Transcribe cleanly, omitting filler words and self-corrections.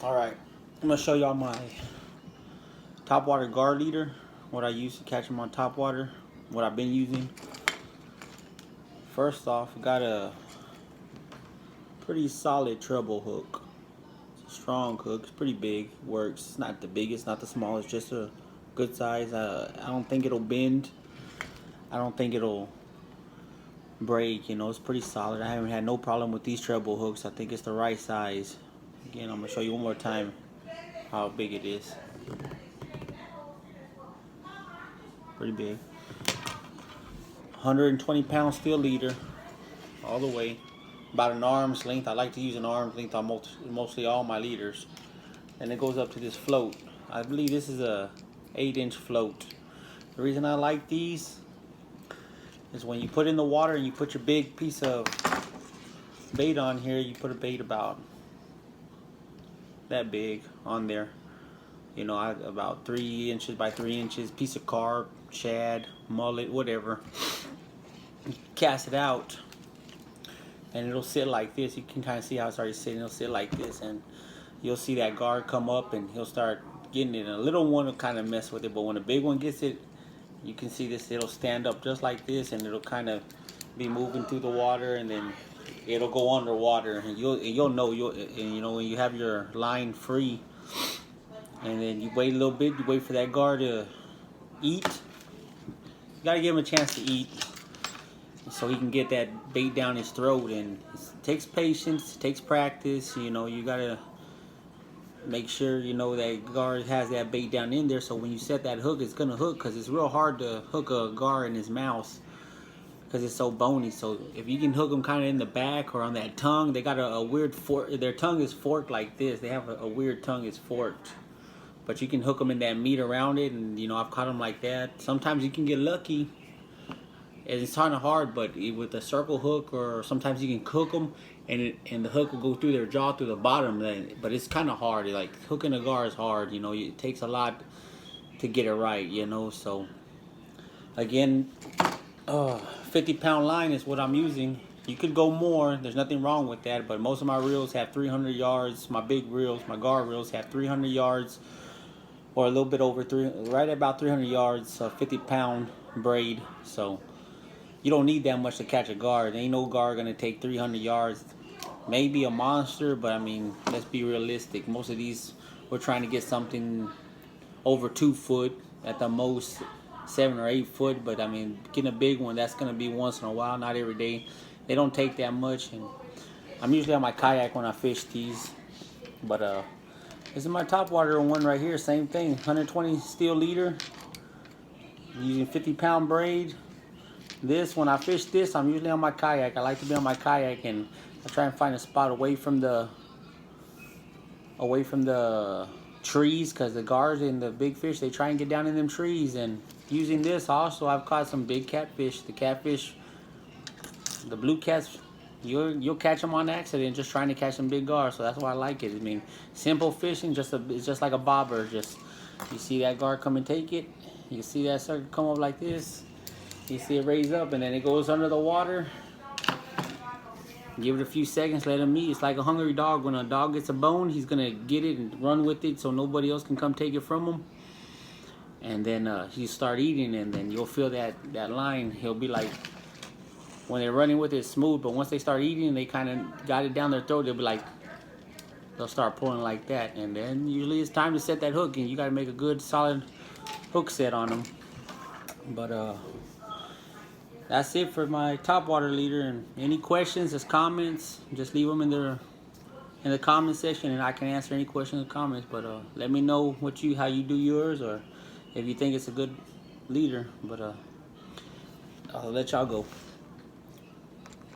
Alright, I'm going to show y'all my top water guard leader, what I use to catch them on top water, what I've been using. First off, I got a pretty solid treble hook. It's a strong hook, it's pretty big, works. It's not the biggest, not the smallest, just a good size. I don't think it'll bend. I don't think it'll break, you know, it's pretty solid. I haven't had no problem with these treble hooks. I think it's the right size. Again, I'm going to show you one more time how big it is. Pretty big. 120-pound steel leader all the way. About an arm's length. I like to use an arm's length on mostly all my leaders. And it goes up to this float. I believe this is a 8-inch float. The reason I like these is when you put in the water and you put your big piece of bait on here, you put a bait about that big on there, you know, about 3 inches by 3 inches, piece of carp, shad, mullet, whatever. You cast it out and it'll sit like this. You can kind of see how it's already sitting. It'll sit like this and you'll see that guard come up and he'll start getting it. And a little one will kind of mess with it, but when a big one gets it, you can see this, it'll stand up just like this and it'll kind of be moving through the water, and then it'll go underwater, and you'll know, and you know, when you have your line free and then you wait a little bit, you wait for that guard to eat. You gotta give him a chance to eat so he can get that bait down his throat, and it takes patience, it takes practice, you know. You gotta make sure, you know, that guard has that bait down in there, so when you set that hook, it's gonna hook, because it's real hard to hook a guard in his mouth because it's so bony. So if you can hook them kind of in the back or on that tongue, they got a weird fork. Their tongue is forked like this. They have a weird tongue, it's forked, but you can hook them in that meat around it, and you know, I've caught them like that. Sometimes you can get lucky, and it's kind of hard, but with a circle hook, or sometimes you can hook them and the hook will go through their jaw through the bottom. But it's kind of hard. Like hooking a guard is hard, you know. It takes a lot to get it right, you know. So again, 50-pound line is what I'm using. You could go more, there's nothing wrong with that, but most of my reels have 300 yards. My big reels, my guard reels, have 300 yards or a little bit over right at about 300 yards, 50-pound braid. So you don't need that much to catch a guard. Ain't no guard gonna take 300 yards. Maybe a monster, but I mean, let's be realistic. Most of these, we're trying to get something over 2 foot, at the most 7 or 8 foot. But I mean, getting a big one, that's gonna be once in a while, not every day. They don't take that much, and I'm usually on my kayak when I fish these. But this is my top water one right here. Same thing, 120 steel leader, using 50-pound braid. This, when I fish this, I'm usually on my kayak. I like to be on my kayak, and I try and find a spot away from the trees, because the guards and the big fish, they try and get down in them trees. And using this also, I've caught some big catfish. The catfish, the blue cats, you'll catch them on accident just trying to catch some big guards. So that's why I like it. I mean, simple fishing, it's just like a bobber. Just, you see that guard come and take it, you see that sucker come up like this, you see it raise up, and then it goes under the water. Give it a few seconds, let him eat. It's like a hungry dog. When a dog gets a bone, he's gonna get it and run with it so nobody else can come take it from him. And then he start eating, and then you'll feel that line. He'll be like, when they're running with it, it's smooth, but once they start eating, they kind of got it down their throat, they'll be like, they'll start pulling like that. And then usually it's time to set that hook, and you got to make a good solid hook set on them. But that's it for my top water leader. And any questions, just comments, just leave them in the comment section, and I can answer any questions or comments. But let me know how you do yours, or if you think it's a good leader. But I'll let y'all go.